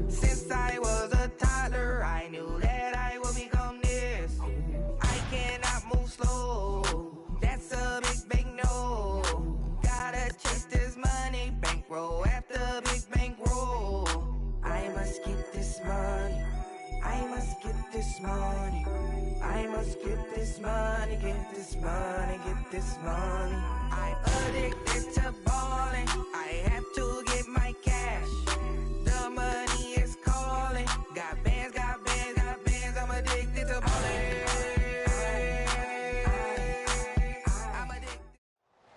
Since I was a toddler, I knew that I would become this. I cannot move slow. That's a big no. Gotta chase this money, bankroll after big bankroll. I must get this money. I must get this money. I must get this money, get this money, get this money. I'm addicted to balling. I have to get my cash. The money is calling. Got bands, got bands, got bands. I'm addicted to balling. I'm addicted.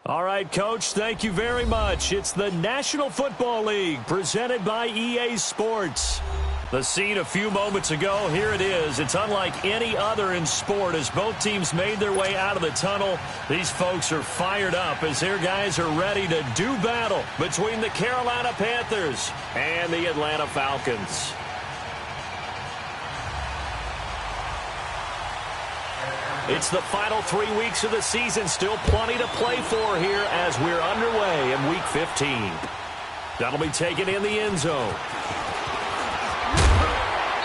All right, Coach, thank you very much. It's the National Football League presented by EA Sports. The scene a few moments ago, here it is. It's unlike any other in sport as both teams made their way out of the tunnel. These folks are fired up as their guys are ready to do battle between the Carolina Panthers and the Atlanta Falcons. It's the final 3 weeks of the season. Still plenty to play for here as we're underway in Week 15. That'll be taken in the end zone.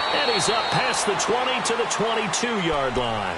And he's up past the 20 to the 22-yard line.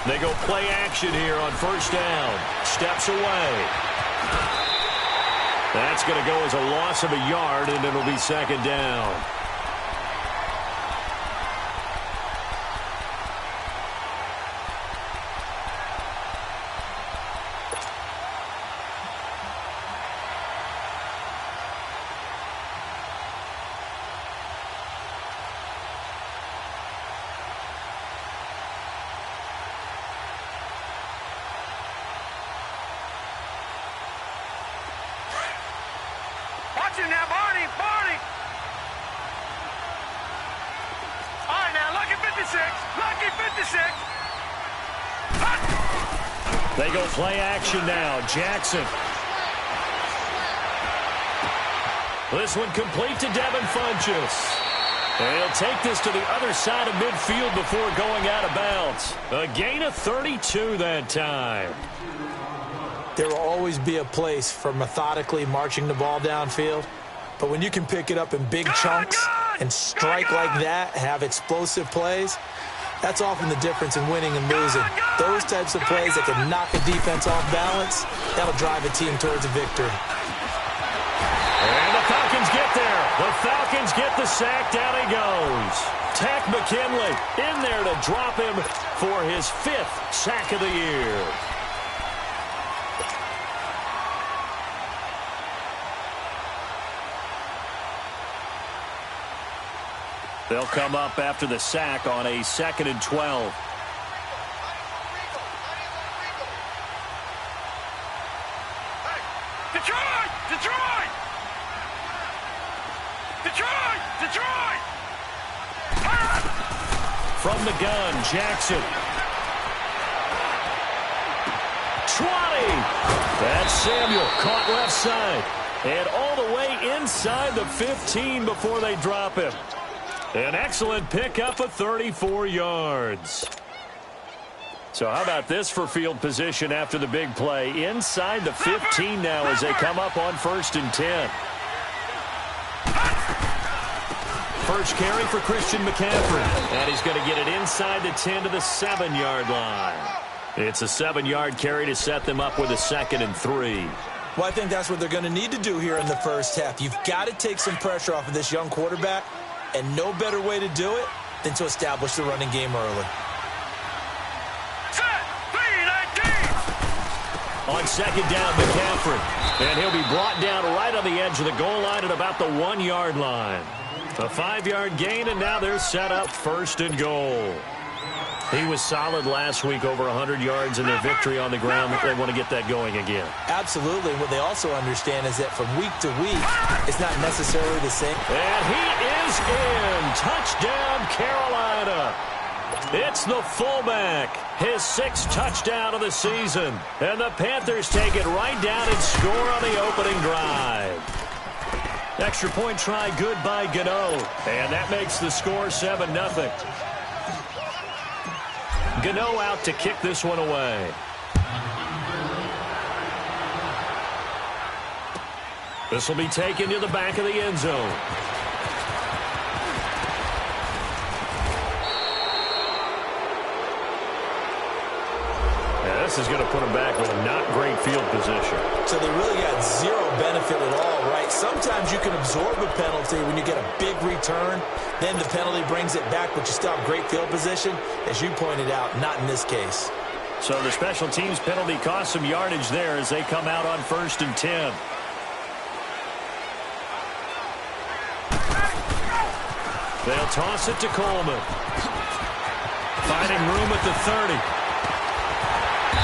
They go play action here on first down. Steps away. That's going to go as a loss of a yard, and it'll be second down. Now, Barney. All right, now, lucky 56. They go play action now. Jackson. This one complete to Devin Funchess. And he'll take this to the other side of midfield before going out of bounds. A gain of 32 that time. There will always be a place for methodically marching the ball downfield. But when you can pick it up in big chunks and strike like that, have explosive plays, that's often the difference in winning and losing. Those types of plays that can knock a defense off balance, that'll drive a team towards a victory. And the Falcons get there. The Falcons get the sack. Down he goes. Takk McKinley in there to drop him for his 5th sack of the year. They'll come up after the sack on a 2nd and 12. Detroit! From the gun, Jackson. 20. That's Samuel, caught left side. And all the way inside the 15 before they drop him. An excellent pickup of 34 yards. So how about this for field position after the big play? Inside the 15 now as they come up on 1st and 10. First carry for Christian McCaffrey. And he's going to get it inside the 10 to the 7-yard line. It's a 7-yard carry to set them up with a 2nd and 3. Well, I think that's what they're going to need to do here in the first half. You've got to take some pressure off of this young quarterback. And no better way to do it than to establish the running game early. On 2nd down, McCaffrey. And he'll be brought down right on the edge of the goal line at about the 1-yard line. A 5-yard gain, and now they're set up 1st and goal. He was solid last week, over 100 yards in their victory on the ground. They want to get that going again. Absolutely. What they also understand is that from week to week, it's not necessarily the same. And he is in. Touchdown, Carolina. It's the fullback, his 6th touchdown of the season. And the Panthers take it right down and score on the opening drive. Extra point try, good by Gano. And that makes the score 7-0. Gano out to kick this one away. This will be taken to the back of the end zone. This is going to put them back with a not great field position. So they really got zero benefit at all, right? Sometimes you can absorb a penalty when you get a big return. Then the penalty brings it back, but you still have great field position. As you pointed out, not in this case. So the special teams penalty cost some yardage there as they come out on 1st and 10. They'll toss it to Coleman. Finding room at the 30.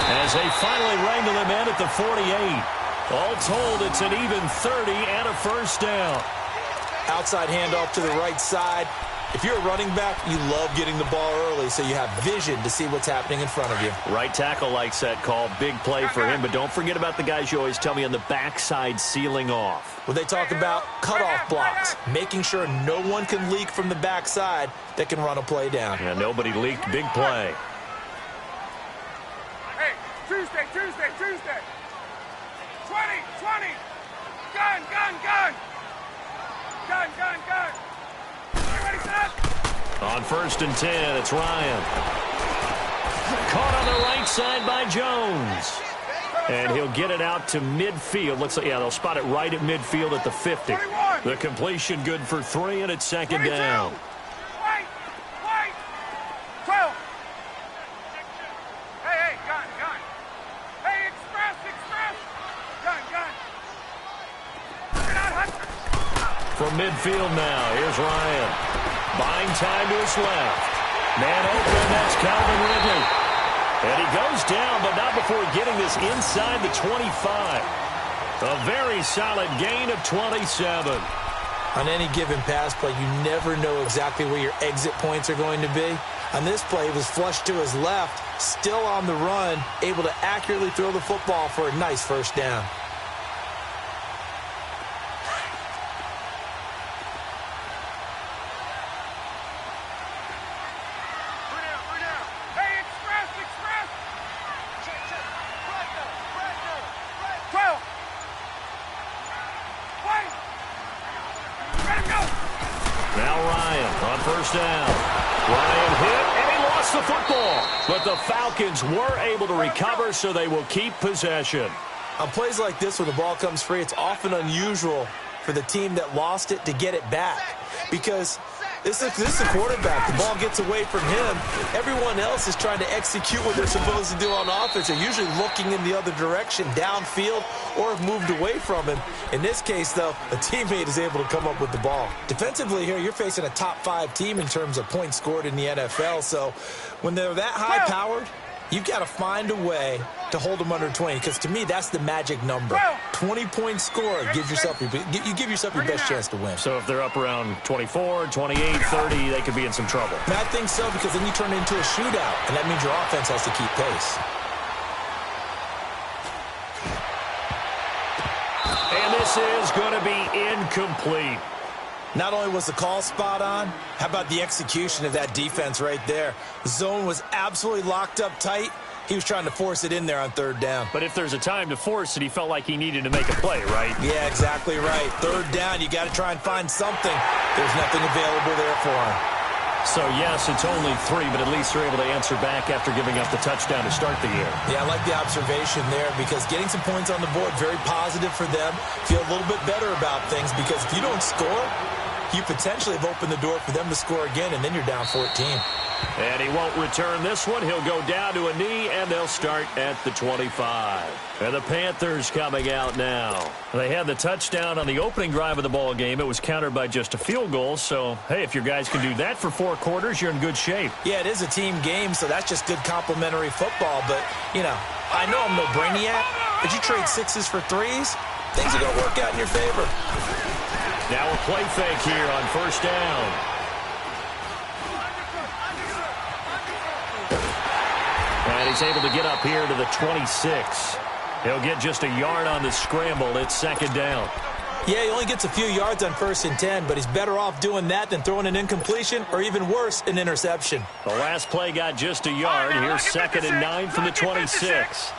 As they finally wrangle him in at the 48. All told, it's an even 30 and a first down. Outside handoff to the right side. If you're a running back, you love getting the ball early so you have vision to see what's happening in front of you. Right tackle likes that call. Big play for him, but don't forget about the guys you always tell me on the backside sealing off. Well, they talk about cutoff blocks, making sure no one can leak from the backside that can run a play down. Yeah, nobody leaked. Big play. Tuesday. 20. Gun. You ready, set? On 1st and 10, it's Ryan. Caught on the right side by Jones. And he'll get it out to midfield. Looks like, yeah, they'll spot it right at midfield at the 50. 21. The completion good for 3, and it's 2nd down. Wait. 12. Hey, gun. Hey, express. Gun. You're not hunting. From midfield now, here's Ryan. Buying time to his left. Man open, that's Calvin Ridley. And he goes down, but not before getting this inside the 25. A very solid gain of 27. On any given pass play, you never know exactly where your exit points are going to be. On this play, he was flushed to his left, still on the run, able to accurately throw the football for a nice first down. Hey, express. 12. Wait. Let him go. Now Ryan on 1st down. Ryan hit, and he lost the football. But the Falcons were able to recover, so they will keep possession. On plays like this where the ball comes free, it's often unusual for the team that lost it to get it back. Because this is a quarterback. The ball gets away from him. Everyone else is trying to execute what they're supposed to do on offense. They're usually looking in the other direction, downfield, or have moved away from him. In this case, though, a teammate is able to come up with the ball. Defensively here, you're facing a top 5 team in terms of points scored in the NFL. So when they're that high-powered, you've got to find a way to hold them under 20, because to me, that's the magic number. 20-point score gives yourself you give yourself your best chance to win. So if they're up around 24, 28, 30, they could be in some trouble. And I think so, because then you turn it into a shootout, and that means your offense has to keep pace. And this is going to be incomplete. Not only was the call spot on, how about the execution of that defense right there? The zone was absolutely locked up tight. He was trying to force it in there on 3rd down. But if there's a time to force it, he felt like he needed to make a play, right? Yeah, exactly right. 3rd down, you got to try and find something. There's nothing available there for him. So, yes, it's only 3, but at least they're able to answer back after giving up the touchdown to start the year. Yeah, I like the observation there, because getting some points on the board, very positive for them. Feel a little bit better about things, because if you don't score, you potentially have opened the door for them to score again, and then you're down 14. And he won't return this one. He'll go down to a knee, and they'll start at the 25. And the Panthers coming out now. They had the touchdown on the opening drive of the ball game. It was countered by just a field goal. So, hey, if your guys can do that for 4 quarters, you're in good shape. Yeah, it is a team game, so that's just good complimentary football. But, you know, I know I'm no brainiac, but you trade 6s for 3s, things are going to work out in your favor. Now a play fake here on first down. And he's able to get up here to the 26. He'll get just a yard on the scramble. It's second down. Yeah, he only gets a few yards on 1st and 10, but he's better off doing that than throwing an incompletion or even worse, an interception. The last play got just a yard. Here's 2nd and 9 from the 26.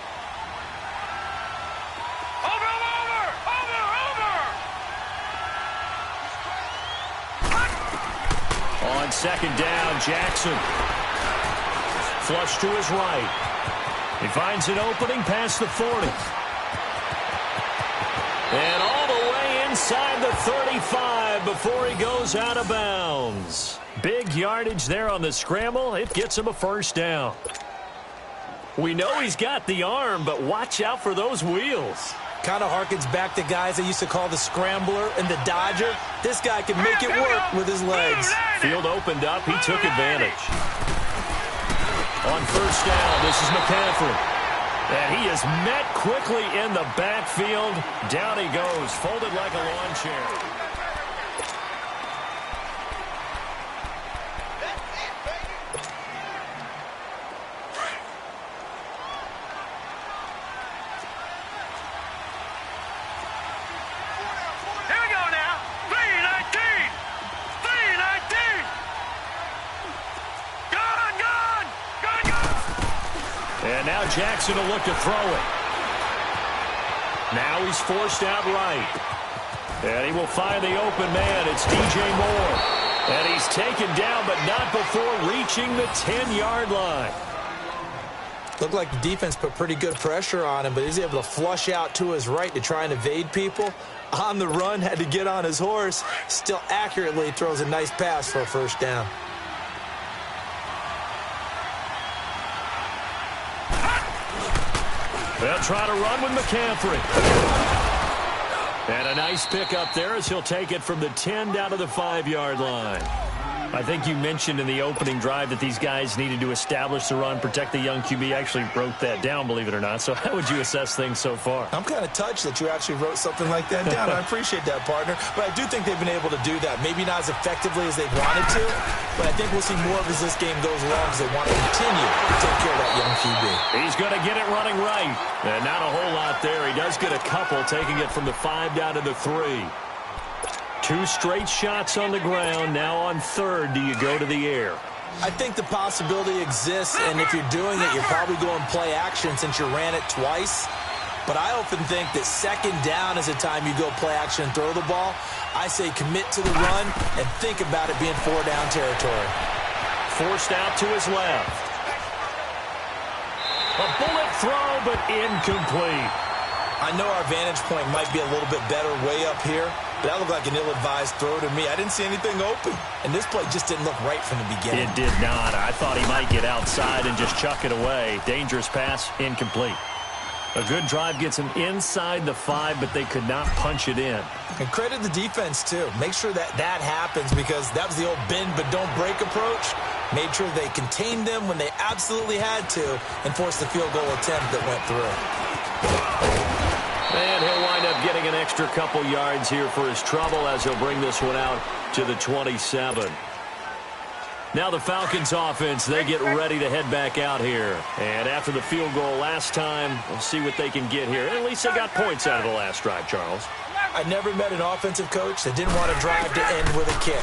On 2nd down, Jackson. Flush to his right. He finds an opening past the 40. And all the way inside the 35 before he goes out of bounds. Big yardage there on the scramble. It gets him a first down. We know he's got the arm, but watch out for those wheels. Kind of harkens back to guys that used to call the scrambler and the dodger. This guy can make it work with his legs. Field opened up. He took advantage. On first down, this is McCaffrey. And he is met quickly in the backfield. Down he goes, folded like a lawn chair. Here we go now. 319. 319. And now Jackson will look to throw it. Now he's forced out right. And he will find the open man. It's DJ Moore. And he's taken down, but not before reaching the 10-yard line. Looked like the defense put pretty good pressure on him, but he's able to flush out to his right to try and evade people. On the run, had to get on his horse. Still accurately throws a nice pass for a first down. They'll try to run with McCaffrey. And a nice pick up there as he'll take it from the 10 down to the 5-yard line. I think you mentioned in the opening drive that these guys needed to establish the run, protect the young QB. I actually wrote that down, believe it or not. So how would you assess things so far? I'm kind of touched that you actually wrote something like that down. I appreciate that, partner. But I do think they've been able to do that. Maybe not as effectively as they wanted to, but I think we'll see more of as this game goes along because they want to continue to take care of that young QB. He's going to get it running right. And not a whole lot there. He does get a couple, taking it from the 5 down to the 3. 2 straight shots on the ground. Now on 3rd, do you go to the air? I think the possibility exists, and if you're doing it, you're probably going play action since you ran it twice. But I often think that 2nd down is a time you go play action and throw the ball. I say commit to the run and think about it being 4-down territory. Forced out to his left. A bullet throw, but incomplete. I know our vantage point might be a little bit better way up here, but that looked like an ill-advised throw to me. I didn't see anything open, and this play just didn't look right from the beginning. It did not. I thought he might get outside and just chuck it away. Dangerous pass, incomplete. A good drive gets him inside the 5, but they could not punch it in. And credit the defense, too. Make sure that that happens because that was the old bend but don't break approach. Made sure they contained them when they absolutely had to and forced the field goal attempt that went through. And he'll wind up getting an extra couple yards here for his trouble as he'll bring this one out to the 27. Now the Falcons offense, they get ready to head back out here. And after the field goal last time, we'll see what they can get here. At least they got points out of the last drive, Charles. I never met an offensive coach that didn't want to drive to end with a kick.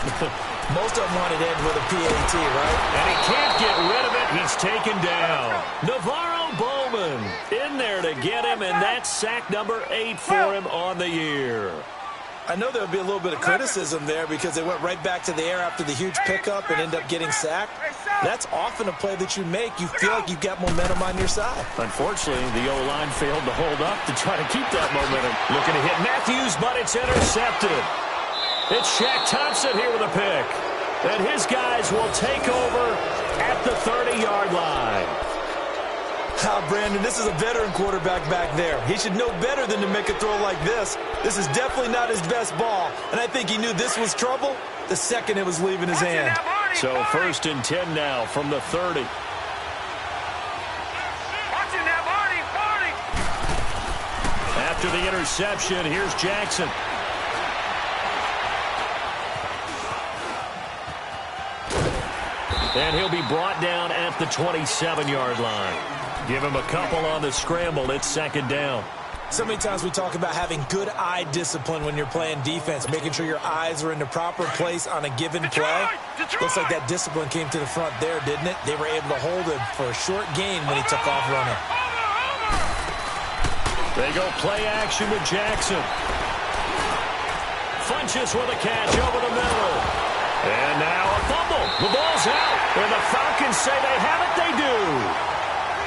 Most of them wanted to end with a PAT, right? And he can't get rid of it. He's taken down. Navarro Bowman in there to get him, and that's sack number 8 for him on the year. I know there would be a little bit of criticism there because they went right back to the air after the huge pickup and end up getting sacked. That's often a play that you make. You feel like you've got momentum on your side. Unfortunately, the O-line failed to hold up to try to keep that momentum. Looking to hit Matthews, but it's intercepted. It's Shaq Thompson here with a pick. And his guys will take over at the 30-yard line. Brandon, this is a veteran quarterback back there. He should know better than to make a throw like this. This is definitely not his best ball, and I think he knew this was trouble the second it was leaving his hand. So 1st and 10 now from the 30. After the interception, here's Jackson. And he'll be brought down at the 27-yard line. Give him a couple on the scramble. It's 2nd down. So many times we talk about having good eye discipline when you're playing defense, making sure your eyes are in the proper place on a given play. Looks like that discipline came to the front there, didn't it? They were able to hold him for a short gain when he took off running. They go play action with Jackson. Funches with a catch over the middle. And now a fumble. The ball's out. And the Falcons say they have it. They do.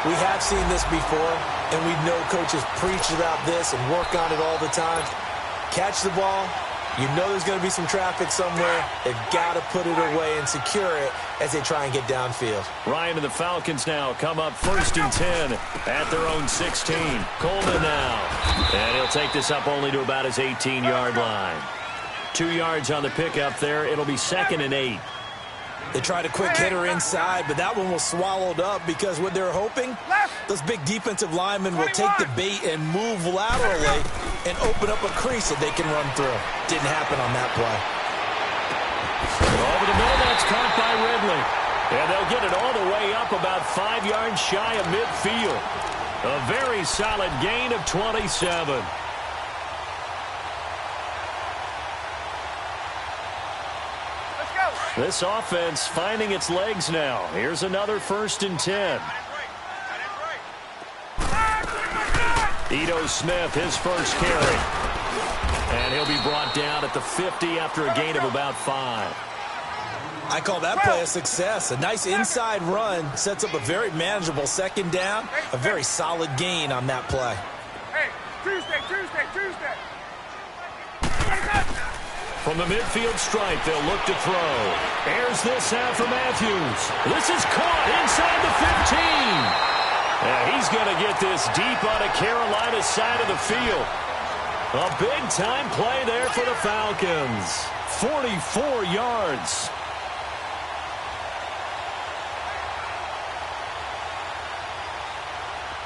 We have seen this before, and we know coaches preach about this and work on it all the time. Catch the ball. You know there's going to be some traffic somewhere. They've got to put it away and secure it as they try and get downfield. Ryan and the Falcons now come up 1st and 10 at their own 16. Coleman now. And he'll take this up only to about his 18-yard line. 2 yards on the pickup there. It'll be 2nd and 8. They tried a quick hitter inside, but that one was swallowed up because what they're hoping, those big defensive linemen will take the bait and move laterally and open up a crease that they can run through. Didn't happen on that play. Over the middle, that's caught by Ridley. And they'll get it all the way up about 5 yards shy of midfield. A very solid gain of 27. This offense finding its legs now. Here's another 1st and 10. Ito Smith, his first carry. And he'll be brought down at the 50 after a gain of about 5. I call that play a success. A nice inside run sets up a very manageable 2nd down. A very solid gain on that play. Hey, Tuesday. From the midfield stripe, they'll look to throw. Airs this out for Matthews. This is caught inside the 15. And he's going to get this deep on a Carolina side of the field. A big-time play there for the Falcons. 44 yards.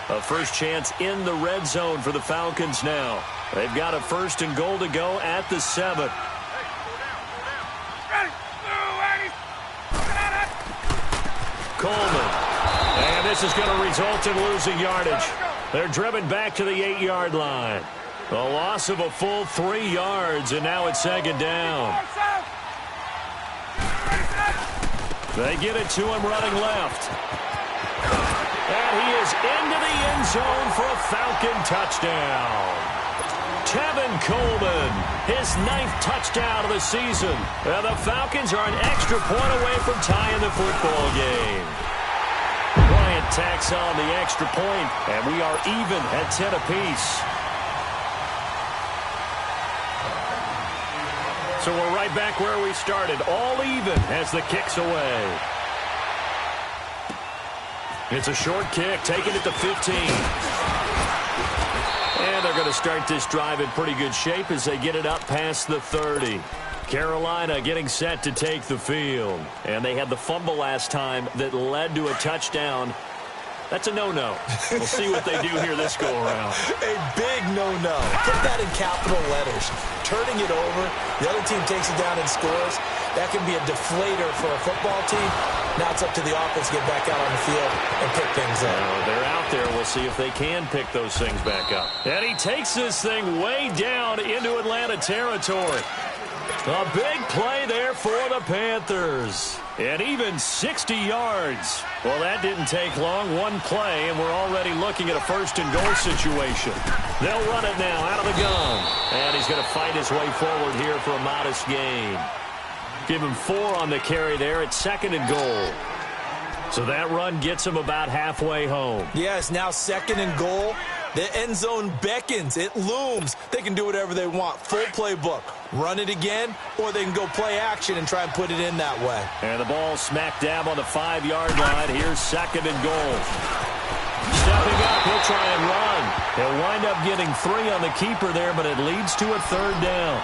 A first chance in the red zone for the Falcons now. They've got a 1st and goal to go at the 7. Coleman. And this is going to result in losing yardage. They're driven back to the 8-yard line. A loss of a full 3 yards, and now it's 2nd down. They get it to him running left. And he is into the end zone for a Falcon touchdown. Tevin Coleman, his 9th touchdown of the season. And the Falcons are an extra point away from tying the football game. Bryant tacks on the extra point, and we are even at 10 apiece. So we're right back where we started, all even as the kick's away. It's a short kick, taking it to 15. And they're going to start this drive in pretty good shape as they get it up past the 30. Carolina getting set to take the field. And they had the fumble last time that led to a touchdown. That's a no-no. We'll see what they do here this go-around. A big no-no. Put that in capital letters. Turning it over, the other team takes it down and scores. That can be a deflator for a football team. Now it's up to the offense to get back out on the field and pick things up. They're out there. We'll see if they can pick those things back up. And he takes this thing way down into Atlanta territory. A big play there for the Panthers. And even 60 yards. Well, that didn't take long. One play, and we're already looking at a 1st and goal situation. They'll run it now out of the gun. And he's going to fight his way forward here for a modest gain. Give him 4 on the carry there at 2nd and goal. So that run gets him about halfway home. Yes, now 2nd and goal. The end zone beckons. It looms. They can do whatever they want. Full playbook. Run it again, or they can go play action and try and put it in that way. And the ball smack dab on the 5-yard line. Here's 2nd and goal. Stepping up, he'll try and run. He'll wind up getting 3 on the keeper there, but it leads to a 3rd down.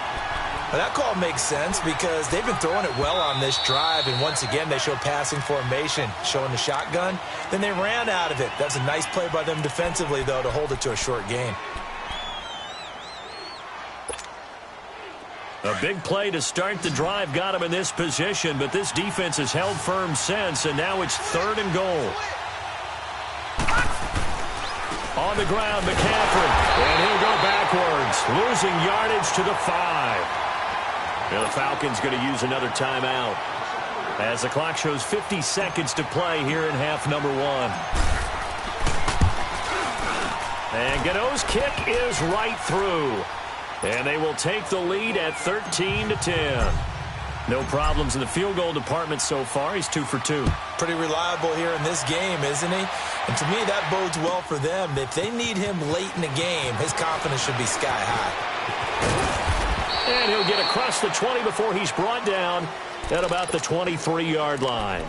Well, that call makes sense because they've been throwing it well on this drive, and once again they show passing formation, showing the shotgun. Then they ran out of it. That's a nice play by them defensively, though, to hold it to a short gain. A big play to start the drive got him in this position, but this defense has held firm since, and now it's 3rd and goal. On the ground, McCaffrey, and he'll go backwards, losing yardage to the 5. And the Falcons going to use another timeout as the clock shows 50 seconds to play here in half number 1. And Gano's kick is right through. And they will take the lead at 13-10. No problems in the field goal department so far. He's 2 for 2. Pretty reliable here in this game, isn't he? And to me, that bodes well for them. If they need him late in the game, his confidence should be sky high. And he'll get across the 20 before he's brought down at about the 23-yard line.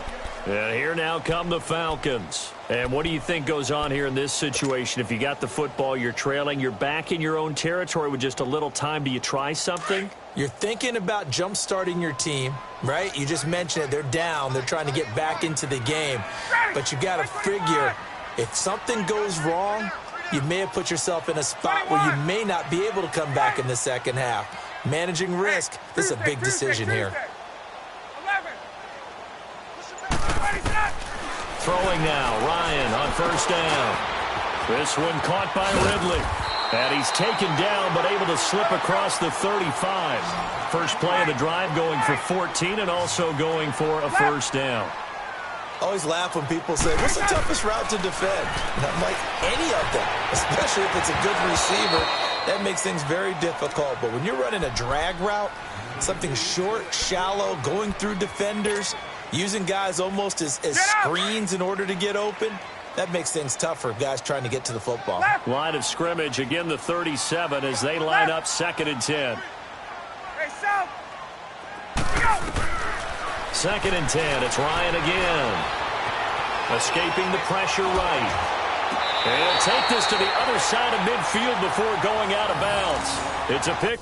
And here now come the Falcons. And what do you think goes on here in this situation? If you got the football, you're trailing, you're back in your own territory with just a little time. Do you try something? You're thinking about jump-starting your team, right? You just mentioned it. They're down. They're trying to get back into the game. But you got to figure, if something goes wrong, you may have put yourself in a spot where you may not be able to come back in the second half. Managing risk, this is a big decision here. Throwing now, Ryan on 1st down. This one caught by Ridley. And he's taken down, but able to slip across the 35. First play of the drive going for 14 and also going for a 1st down. Always laugh when people say, what's the toughest route to defend? And I'm like, any of them, especially if it's a good receiver. That makes things very difficult. But when you're running a drag route, something short, shallow, going through defenders, using guys almost as screens in order to get open, that makes things tough for guys trying to get to the football. Line of scrimmage, again the 37 as they line up 2nd and 10. 2nd and 10, it's Ryan again. Escaping the pressure right. And he'll take this to the other side of midfield before going out of bounds. It's a pick.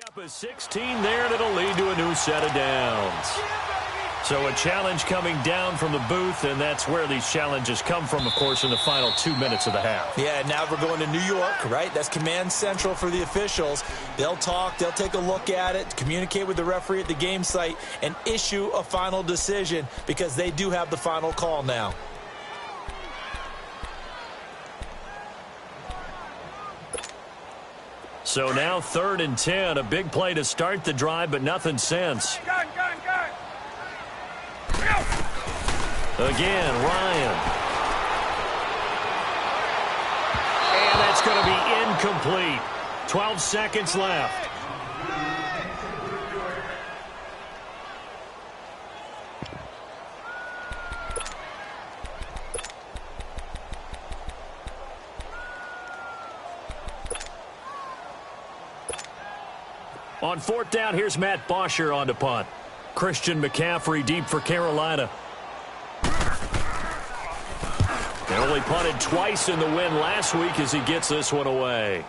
Up a 16 there, and it'll lead to a new set of downs. So a challenge coming down from the booth, and that's where these challenges come from, of course, in the final 2 minutes of the half. Yeah, now we're going to New York, right? That's command central for the officials. They'll talk, they'll take a look at it, communicate with the referee at the game site, and issue a final decision because they do have the final call now. So now 3rd and 10, a big play to start the drive, but nothing since. Gun. Again, Ryan. And that's going to be incomplete. 12 seconds left. On 4th down, here's Matt Bosher on to punt. Christian McCaffrey deep for Carolina. They only punted twice in the win last week as he gets this one away.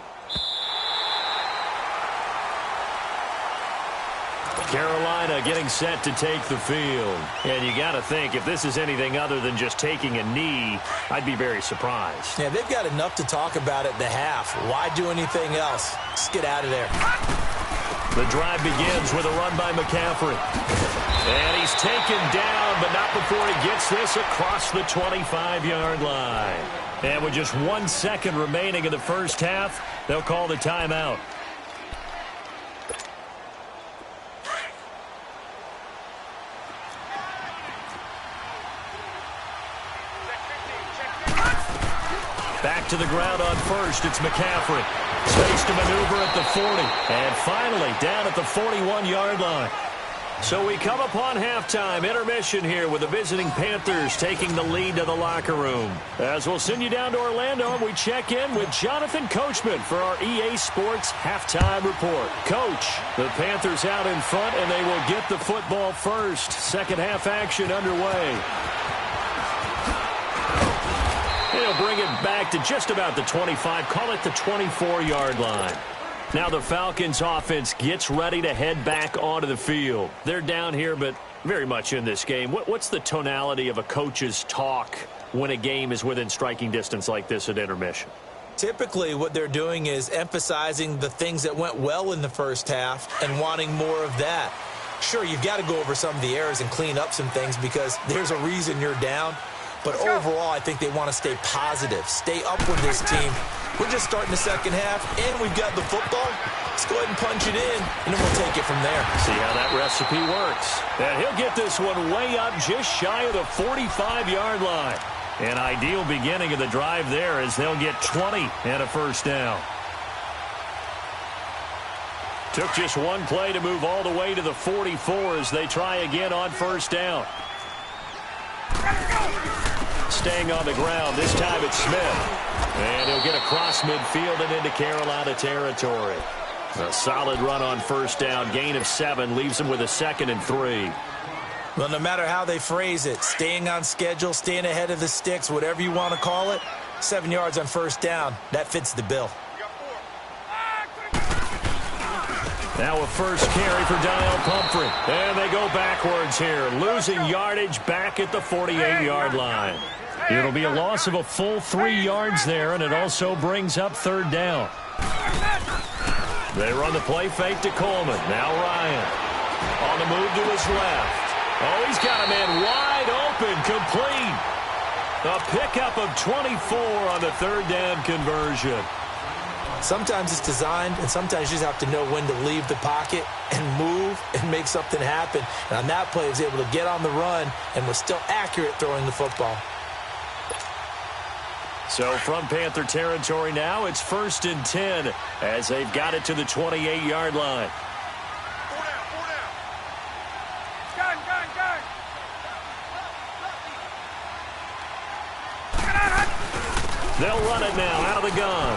Carolina getting set to take the field. And you got to think, if this is anything other than just taking a knee, I'd be very surprised. Yeah, they've got enough to talk about at the half. Why do anything else? Just get out of there. The drive begins with a run by McCaffrey. And he's taken down, but not before he gets this across the 25-yard line. And with just 1 second remaining in the first half, they'll call the timeout. Back to the ground on 1st, it's McCaffrey. Space to maneuver at the 40. And finally, down at the 41-yard line. So we come upon halftime, intermission here with the visiting Panthers taking the lead to the locker room. As we'll send you down to Orlando, we check in with Jonathan Coachman for our EA Sports halftime report. Coach, the Panthers out in front, and they will get the football first. Second half action underway. They'll bring it back to just about the 25, call it the 24-yard line. Now the Falcons offense gets ready to head back onto the field. They're down here, but very much in this game. What's the tonality of a coach's talk when a game is within striking distance like this at intermission? Typically, what they're doing is emphasizing the things that went well in the first half and wanting more of that. Sure, you've got to go over some of the errors and clean up some things because there's a reason you're down. But overall, I think they want to stay positive, stay up with this team. We're just starting the second half, and we've got the football. Let's go ahead and punch it in, and then we'll take it from there. See how that recipe works. And he'll get this one way up just shy of the 45-yard line. An ideal beginning of the drive there as they'll get 20 and a first down. Took just one play to move all the way to the 44 as they try again on first down. Staying on the ground, this time it's Smith. And he'll get across midfield and into Carolina territory. A solid run on first down, gain of 7, leaves him with a 2nd and 3. Well, no matter how they phrase it, staying on schedule, staying ahead of the sticks, whatever you want to call it, 7 yards on first down, that fits the bill. Now a first carry for Daniel Pumphrey. And they go backwards here, losing yardage back at the 48-yard line. It'll be a loss of a full 3 yards there, and it also brings up third down. They run the play fake to Coleman. Now Ryan on the move to his left. Oh, he's got a man wide open, complete. A pickup of 24 on the third down conversion. Sometimes it's designed, and sometimes you just have to know when to leave the pocket and move and make something happen. And on that play, he was able to get on the run and was still accurate throwing the football. So from Panther territory now, it's 1st and 10 as they've got it to the 28-yard line. They'll run it now out of the gun.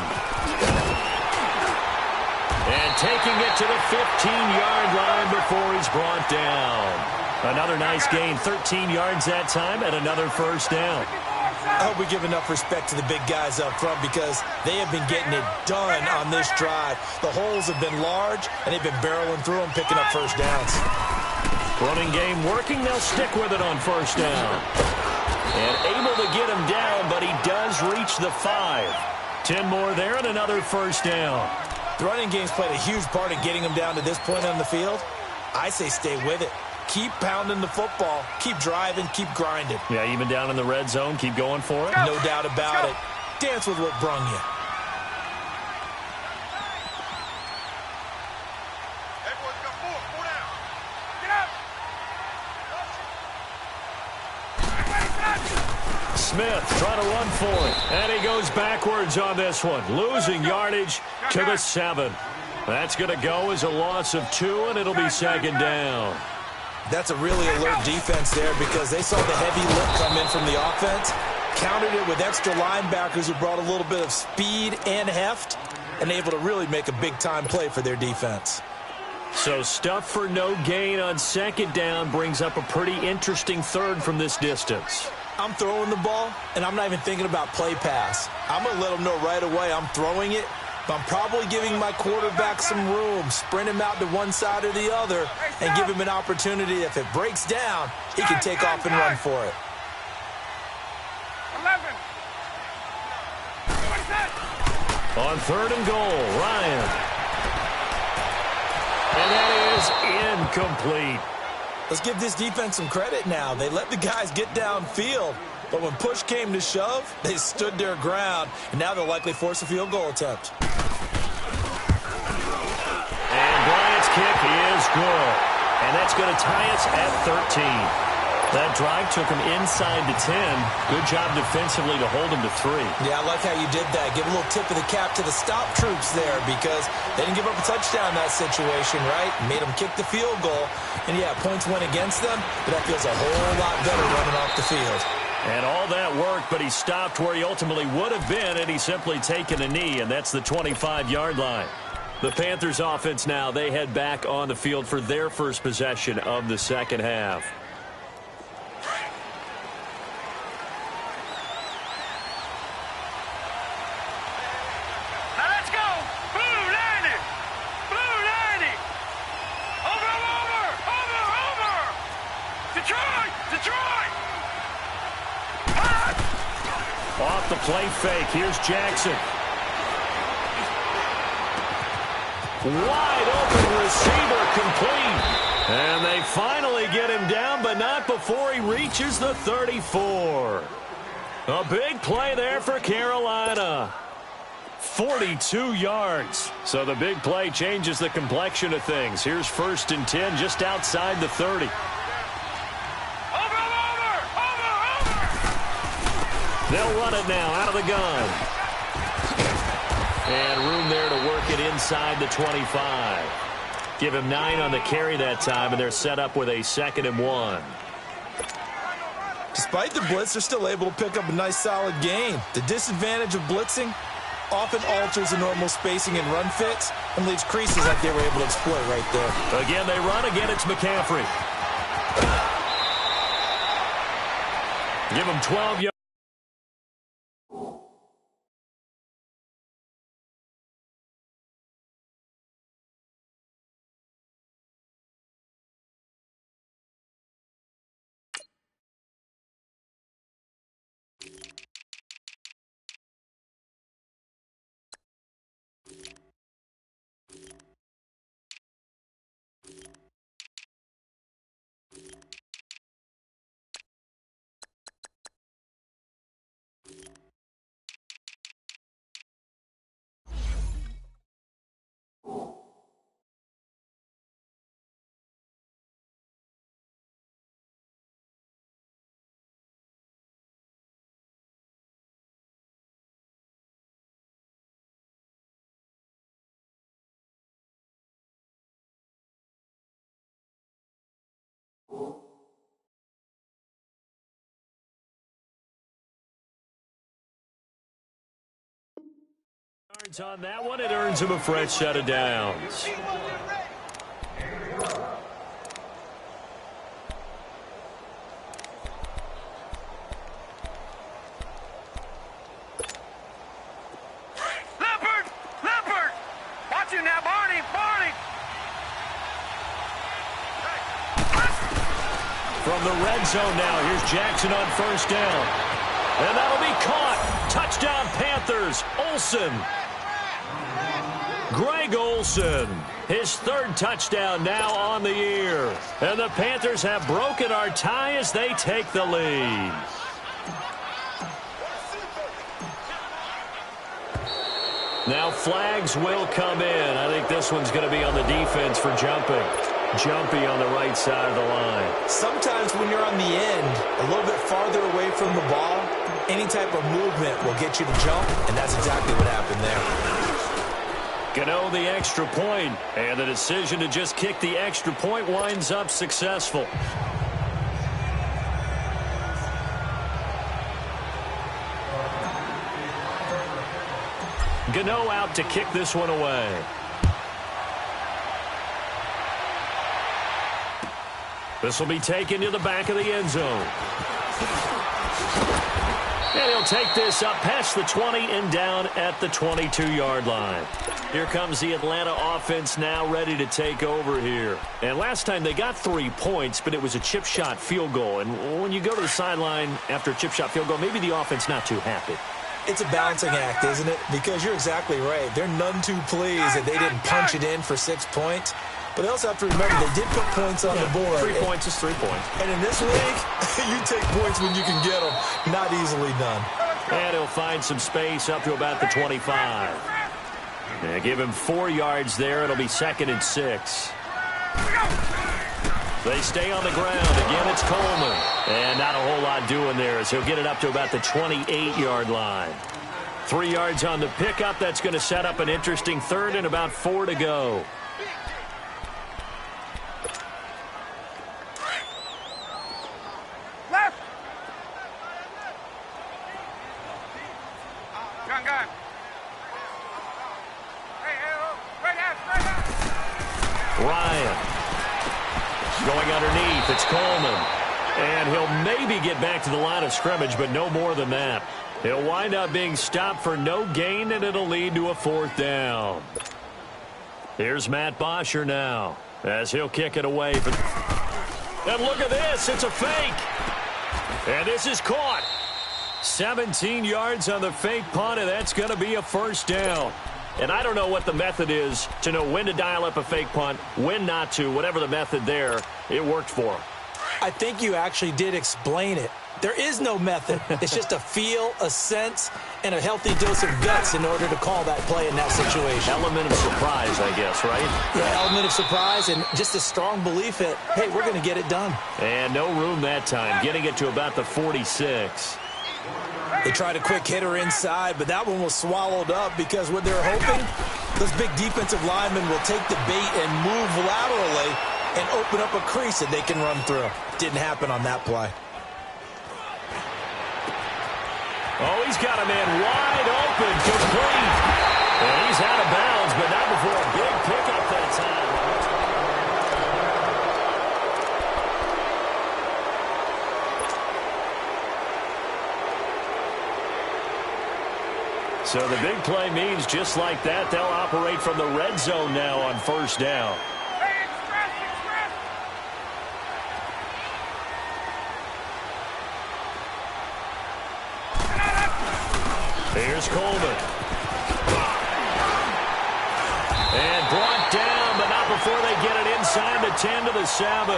And taking it to the 15-yard line before he's brought down. Another nice gain, 13 yards that time, and another first down. I hope we give enough respect to the big guys up front because they have been getting it done on this drive. The holes have been large, and they've been barreling through them, picking up first downs. Running game working. They'll stick with it on first down. And able to get him down, but he does reach the 5. 10 more there and another first down. The running game's played a huge part in getting him down to this point on the field. I say stay with it. Keep pounding the football. Keep driving. Keep grinding. Yeah, even down in the red zone, keep going for it. No doubt about it. Dance with what brung you. Smith trying to run for it. And he goes backwards on this one. Losing yardage to the 7. That's going to go as a loss of 2, and it'll be 2nd down. That's a really alert defense there because they saw the heavy lift come in from the offense, countered it with extra linebackers who brought a little bit of speed and heft, and able to really make a big-time play for their defense. So stuff for no gain on 2nd down brings up a pretty interesting 3rd from this distance. I'm throwing the ball, and I'm not even thinking about play pass. I'm going to let them know right away I'm throwing it, but I'm probably giving my quarterback some room, sprint him out to one side or the other, and give him an opportunity. If it breaks down, he can take off and run for it. 11. On 3rd and goal, Ryan. And that is incomplete. Let's give this defense some credit now. They let the guys get downfield, but when push came to shove, they stood their ground, and now they'll likely force a field goal attempt. And Bryant's kick is good. And that's going to tie us at 13. That drive took him inside the 10. Good job defensively to hold him to 3. Yeah, I like how you did that. Give a little tip of the cap to the stop troops there because they didn't give up a touchdown in that situation, right? Made them kick the field goal. And, yeah, points went against them, but that feels a whole lot better running off the field. And all that worked, but he stopped where he ultimately would have been, and he's simply taken a knee, and that's the 25-yard line. The Panthers offense now, they head back on the field for their first possession of the second half. Now let's go! Blue 90! Blue 90! Over! Detroit! Detroit! Off the play fake, here's Jackson. Wide open receiver complete. And they finally get him down, but not before he reaches the 34. A big play there for Carolina. 42 yards. So the big play changes the complexion of things. Here's 1st and 10 just outside the 30. They'll run it now out of the gun. And room there to work it inside the 25. Give him 9 on the carry that time, and they're set up with a 2nd and 1. Despite the blitz, they're still able to pick up a nice solid gain. The disadvantage of blitzing often alters the normal spacing and run fits and leaves creases like they were able to exploit right there. Again, they run. Again, it's McCaffrey. Give him 12 yards. On that one, it earns him a fresh set of downs. Leopard! Watch him now, Barney! From the red zone now, here's Jackson on 1st down. And that'll be caught. Touchdown, Panthers. Olsen. Greg Olsen, his 3rd touchdown now on the year. And the Panthers have broken our tie as they take the lead. Now flags will come in. I think this one's going to be on the defense for jumping. Jumpy on the right side of the line. Sometimes when you're on the end, a little bit farther away from the ball, any type of movement will get you to jump, and that's exactly what happened there. Gano the extra point, and the decision to just kick the extra point winds up successful. Gano out to kick this one away. This will be taken to the back of the end zone. And he'll take this up past the 20 and down at the 22-yard line. Here comes the Atlanta offense now ready to take over here. And last time they got 3 points, but it was a chip shot field goal. And when you go to the sideline after a chip shot field goal, maybe the offense not too happy. It's a balancing act, isn't it? Because you're exactly right. They're none too pleased that they didn't punch it in for 6 points. But they also have to remember they did put points on the board. 3 points is 3 points. And in this league, you take points when you can get them. Not easily done. And he'll find some space up to about the 25. And give him 4 yards there. It'll be 2nd and 6. They stay on the ground. Again, it's Coleman. And not a whole lot doing there as he'll get it up to about the 28-yard line. 3 yards on the pickup. That's going to set up an interesting third and about 4 to go. Left. Gun, gun. Right half. Ryan going underneath. It's Coleman. And he'll maybe get back to the line of scrimmage, but no more than that. He'll wind up being stopped for no gain, and it'll lead to a 4th down. Here's Matt Bosher now as he'll kick it away. And look at this. It's a fake. And this is caught. 17 yards on the fake punt, and that's going to be a 1st down. And I don't know what the method is to know when to dial up a fake punt, when not to. Whatever the method there, it worked for him. I think you actually did explain it. There is no method. It's just a feel, a sense, and a healthy dose of guts in order to call that play in that situation. Element of surprise, I guess, right? Yeah, element of surprise and just a strong belief that, hey, we're going to get it done. And no room that time, getting it to about the 46. They tried a quick hitter inside, but that one was swallowed up because what they're hoping, those big defensive linemen will take the bait and move laterally and open up a crease that they can run through. Didn't happen on that play. Oh, he's got a man wide open, complete. And he's out of bounds, but not before a big pickup that time. So the big play means just like that, they'll operate from the red zone now on 1st down. Here's Coleman. And brought down, but not before they get it inside the 10 to the 7.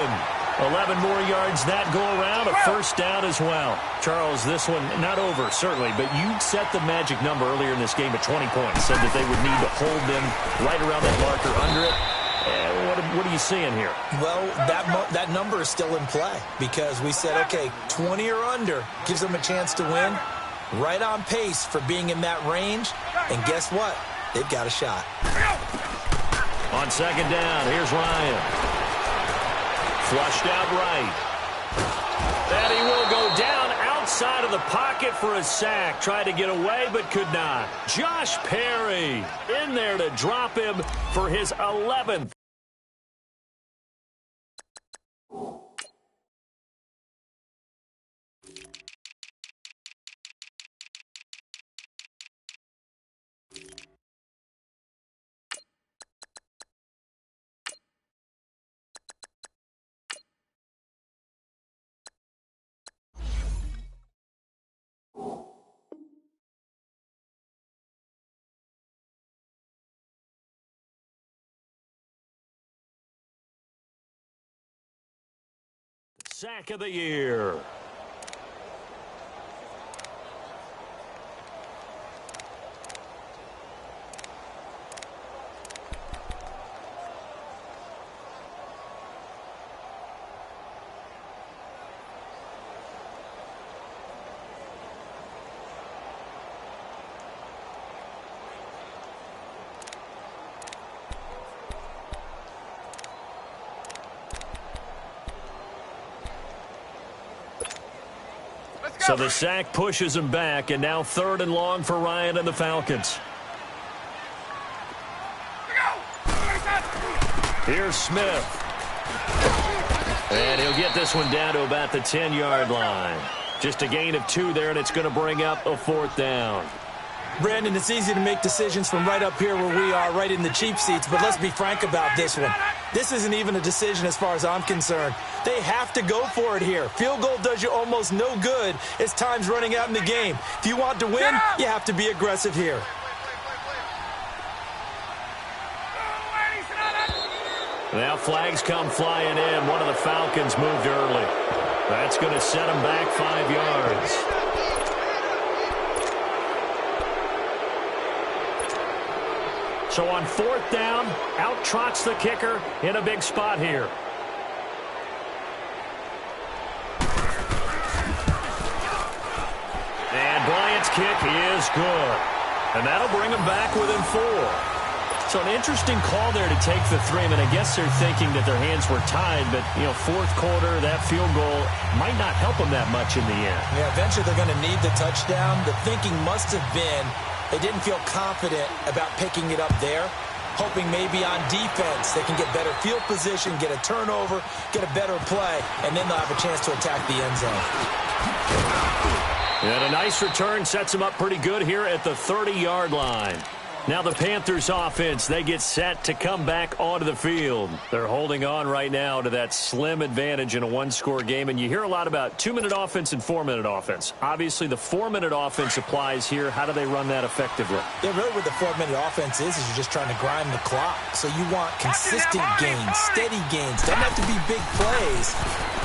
11 more yards that go around, a 1st down as well. Charles, this one not over, certainly, but you set the magic number earlier in this game at 20 points, said that they would need to hold them right around that marker under it. What are you seeing here? Well, that number is still in play because we said, okay, 20 or under gives them a chance to win. Right on pace for being in that range. And guess what? They've got a shot. On 2nd down, here's Ryan. Flushed out right. And he will go down outside of the pocket for a sack. Tried to get away, but could not. Josh Perry in there to drop him for his 11th. Sack of the year. So the sack pushes him back, and now 3rd and long for Ryan and the Falcons. Here's Smith. And he'll get this one down to about the 10-yard line. Just a gain of 2 there, and it's going to bring up a 4th down. Brandon, it's easy to make decisions from right up here where we are, right in the cheap seats, but let's be frank about this one. This isn't even a decision as far as I'm concerned. They have to go for it here. Field goal does you almost no good as time's running out in the game. If you want to win, you have to be aggressive here. Now flags come flying in. One of the Falcons moved early. That's going to set them back 5 yards. So on 4th down, out trots the kicker in a big spot here. kick is good. And that'll bring them back within 4. So an interesting call there to take the 3. I mean, I guess they're thinking that their hands were tied, but, fourth quarter, that field goal might not help them that much in the end. Yeah, eventually they're going to need the touchdown. The thinking must have been they didn't feel confident about picking it up there, hoping maybe on defense they can get better field position, get a turnover, get a better play, and then they'll have a chance to attack the end zone. And a nice return sets them up pretty good here at the 30-yard line. Now the Panthers offense, they get set to come back onto the field. They're holding on right now to that slim advantage in a one-score game, and you hear a lot about 2-minute offense and 4-minute offense. Obviously, the 4-minute offense applies here. How do they run that effectively? Yeah, really what the 4-minute offense is you're just trying to grind the clock. So you want consistent gains, steady gains. Doesn't have to be big plays,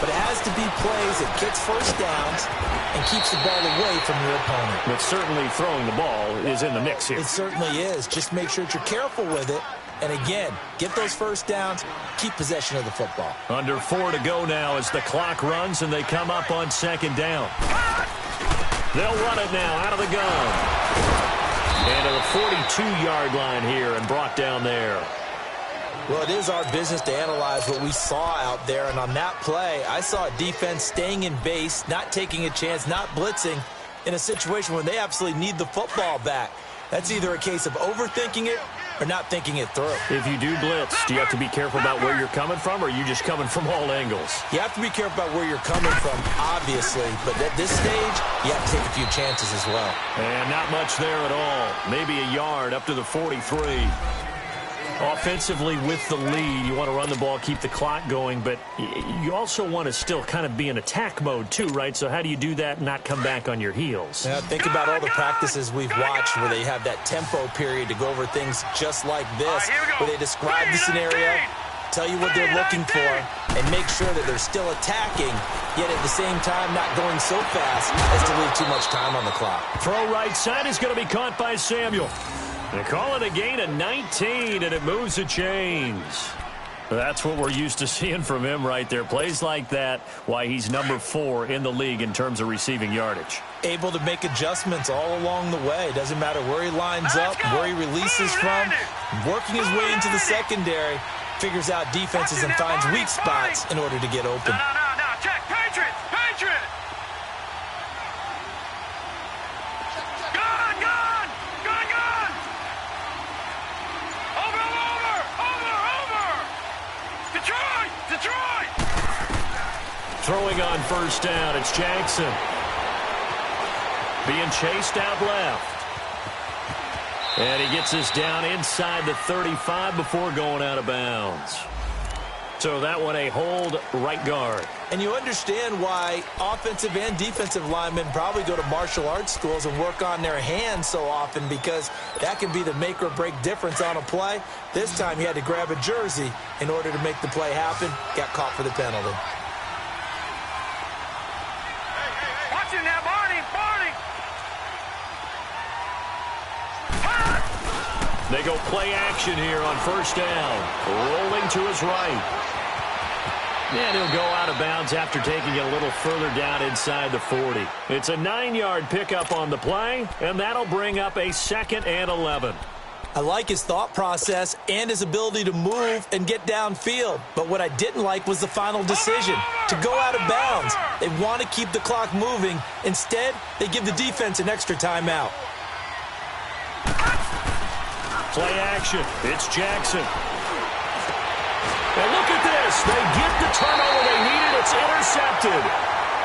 but it has to be plays that gets first downs and keeps the ball away from your opponent. But certainly throwing the ball is in the mix here. It certainly is. Just make sure that you're careful with it. And again, get those first downs, keep possession of the football. Under 4 to go now as the clock runs and they come up on second down. They'll run it now out of the gun. And to the 42-yard line here and brought down there. Well, it is our business to analyze what we saw out there. And on that play, I saw a defense staying in base, not taking a chance, not blitzing in a situation where they absolutely need the football back. That's either a case of overthinking it or not thinking it through. If you do blitz, do you have to be careful about where you're coming from, or are you just coming from all angles? You have to be careful about where you're coming from, obviously. But at this stage, you have to take a few chances as well. And not much there at all. Maybe a yard up to the 43. Offensively with the lead, you want to run the ball, keep the clock going, but you also want to still kind of be in attack mode too, right? So how do you do that and not come back on your heels? Yeah, think about all the practices we've watched where they have that tempo period to go over things just like this, where they describe the scenario, tell you what they're looking for, and make sure that they're still attacking, yet at the same time not going so fast as to leave too much time on the clock. Throw right side is going to be caught by Samuel. They call it a gain of 19, and it moves the chains. That's what we're used to seeing from him right there. Plays like that, why he's number 4 in the league in terms of receiving yardage. Able to make adjustments all along the way. Doesn't matter where he lines up, where he releases from. Working his way into the secondary, figures out defenses and finds weak spots in order to get open. No, check, Patriots! Detroit! Throwing on first down, it's Jackson. Being chased out left. And he gets us down inside the 35 before going out of bounds. So that one a hold right guard. And you understand why offensive and defensive linemen probably go to martial arts schools and work on their hands so often, because that can be the make or break difference on a play. This time he had to grab a jersey in order to make the play happen. Got caught for the penalty. Watch it now, Barney! They go play action here on first down. Rolling to his right. And he'll go out of bounds after taking it a little further down inside the 40. It's a 9-yard pickup on the play, and that'll bring up a 2nd and 11. I like his thought process and his ability to move and get downfield. But what I didn't like was the final decision, to go out of bounds. They want to keep the clock moving. Instead, they give the defense an extra timeout. Play action. It's Jackson. And look at this. They get the turnover they needed. It's intercepted.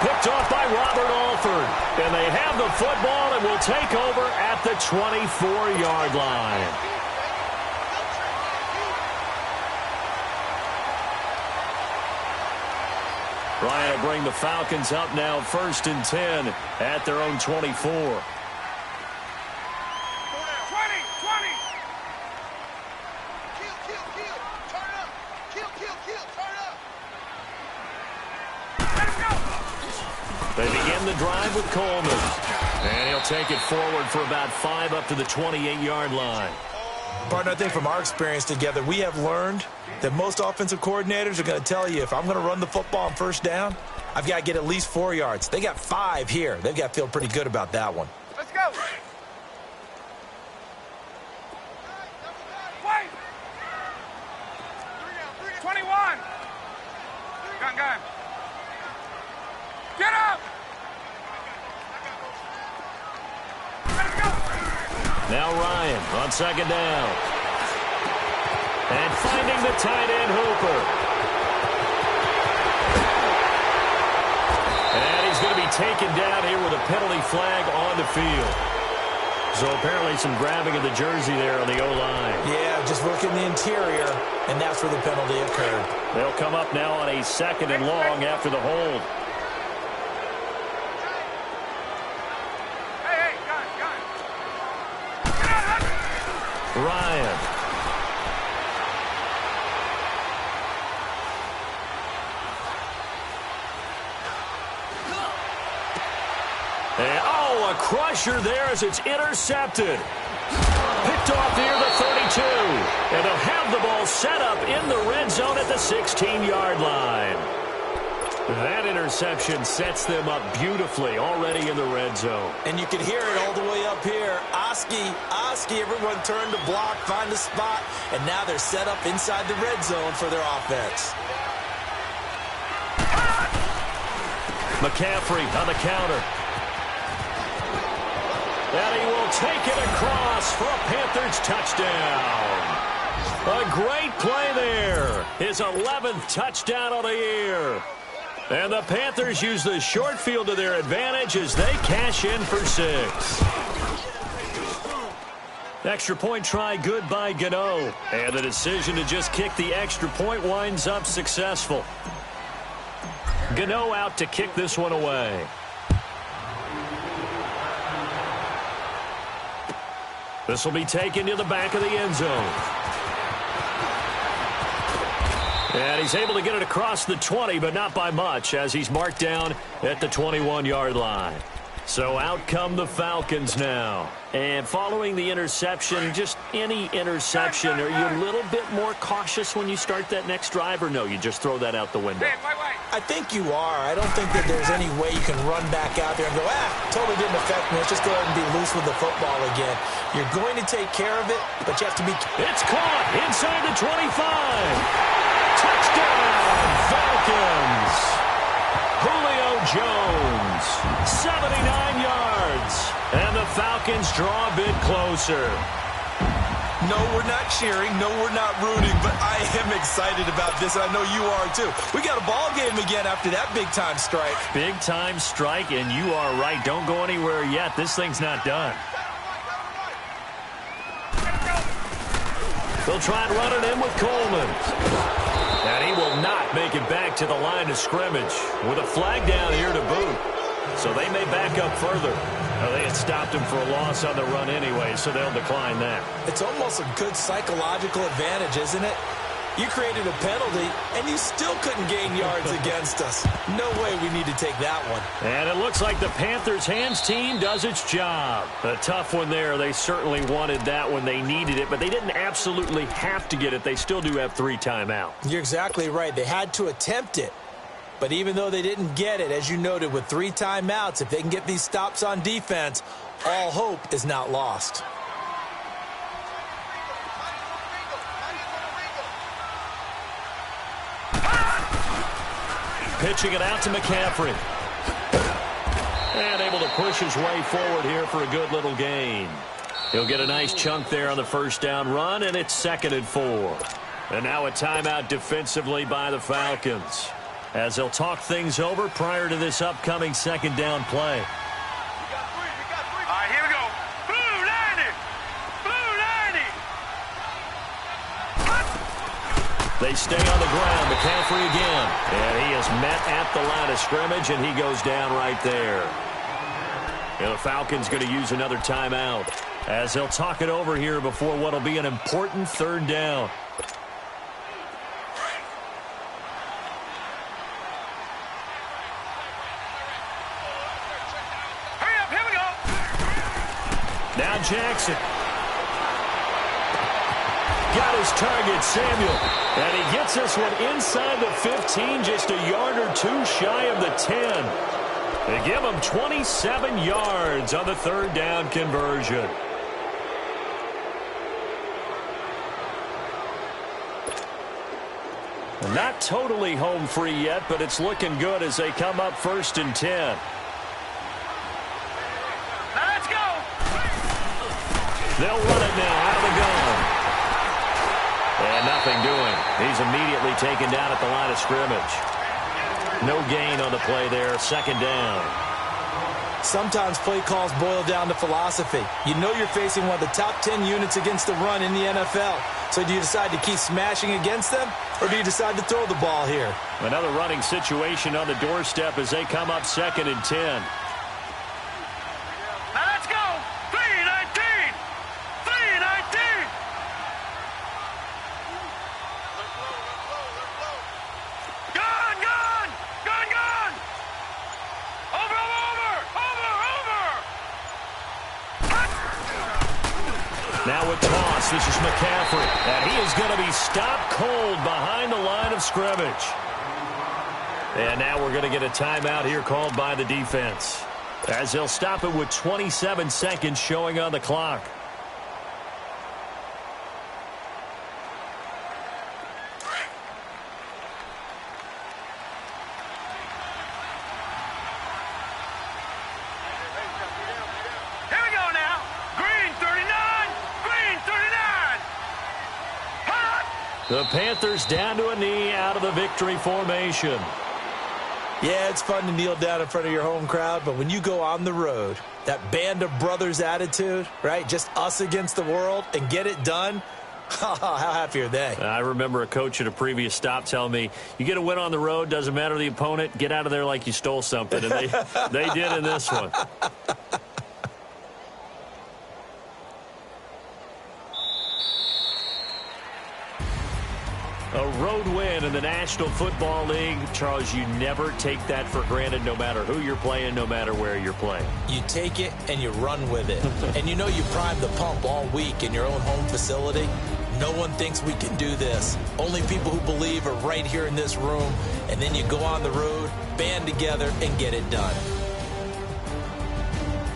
Picked off by Robert Alford. And they have the football and will take over at the 24-yard line. Ryan will bring the Falcons up now 1st and 10 at their own 24. They begin the drive with Coleman. And he'll take it forward for about 5 up to the 28-yard line. Partner, I think from our experience together, we have learned that most offensive coordinators are going to tell you, if I'm going to run the football on first down, I've got to get at least 4 yards. They got 5 here. They've got to feel pretty good about that one. Let's go. on second down. And finding the tight end, Hooper. And he's going to be taken down here with a penalty flag on the field. So apparently some grabbing of the jersey there on the O-line. Yeah, just working the interior, and that's where the penalty occurred. They'll come up now on a 2nd and long after the hold. Hey, gun. Ryan. And, a crusher there as it's intercepted. Picked off near the 32. And they'll have the ball set up in the red zone at the 16-yard line. That interception sets them up beautifully already in the red zone. And you can hear it all the way up here. Oski, everyone turned to block, find a spot, and now they're set up inside the red zone for their offense. McCaffrey on the counter. And he will take it across for a Panthers touchdown. A great play there. His 11th touchdown of the year. And the Panthers use the short field to their advantage as they cash in for 6. Extra point try good by Gano. And the decision to just kick the extra point winds up successful. Gano out to kick this one away. This will be taken to the back of the end zone. And he's able to get it across the 20, but not by much, as he's marked down at the 21-yard line. So out come the Falcons now. And following the interception, just any interception, are you a little bit more cautious when you start that next drive, or no, you just throw that out the window? Hey, wait. I think you are. I don't think that there's any way you can run back out there and go, totally didn't affect me. Let's just go ahead and be loose with the football again. You're going to take care of it, but you have to be... It's caught inside the 25. Touchdown, Falcons. Julio Jones, 79 yards. And the Falcons draw a bit closer. No, we're not cheering. No, we're not rooting. But I am excited about this. I know you are, too. We got a ball game again after that big-time strike. Big-time strike, and you are right. Don't go anywhere yet. This thing's not done. They'll try and run it in with Coleman. And he will not make it back to the line of scrimmage with a flag down here to boot. So they may back up further. Well, they had stopped him for a loss on the run anyway, so they'll decline that. It's almost a good psychological advantage, isn't it? You created a penalty, and you still couldn't gain yards against us. No way we need to take that one. And it looks like the Panthers' hands team does its job. A tough one there. They certainly wanted that when they needed it, but they didn't absolutely have to get it. They still do have 3 timeouts. You're exactly right. They had to attempt it. But even though they didn't get it, as you noted, with 3 timeouts, if they can get these stops on defense, all hope is not lost. Pitching it out to McCaffrey. And able to push his way forward here for a good little gain. He'll get a nice chunk there on the first down run, and it's 2nd and 4. And now a timeout defensively by the Falcons, as they'll talk things over prior to this upcoming 2nd down play. All right, here we go. Blue 90! Blue 90! They stay on the ground. McCaffrey again. And he is met at the line of scrimmage, and he goes down right there. And the Falcons going to use another timeout, as they'll talk it over here before what will be an important 3rd down. Now Jackson. Got his target, Samuel. And he gets this one inside the 15, just a yard or 2 shy of the 10. They give him 27 yards on the 3rd down conversion. Not totally home free yet, but it's looking good as they come up 1st and 10. Now let's go. They'll run it now He's immediately taken down at the line of scrimmage. No gain on the play there. Second down. Sometimes play calls boil down to philosophy. You know you're facing one of the top 10 units against the run in the NFL. So do you decide to keep smashing against them, or do you decide to throw the ball here? Another running situation on the doorstep as they come up 2nd and 10. Now let's go. 3-19. 3-19. Gone, gone. Gone, gone. Over, over, over, over. Now a toss. This is McCaffrey. And he is going to be stopped cold behind the line of scrimmage. And now we're going to get a timeout here called by the defense, as they'll stop it with 27 seconds showing on the clock. Here we go now. Green 39. Green 39. Hot. The Panthers down to a knee out of the victory formation. Yeah, it's fun to kneel down in front of your home crowd, but when you go on the road, that band of brothers attitude, right, just us against the world, and get it done, how happy are they? I remember a coach at a previous stop telling me, you get a win on the road, doesn't matter the opponent, get out of there like you stole something, and they did in this one. A road win in the National Football League. Charles, you never take that for granted, no matter who you're playing, no matter where you're playing. You take it and you run with it. And you know you primed the pump all week in your own home facility. No one thinks we can do this. Only people who believe are right here in this room. And then you go on the road, band together, and get it done.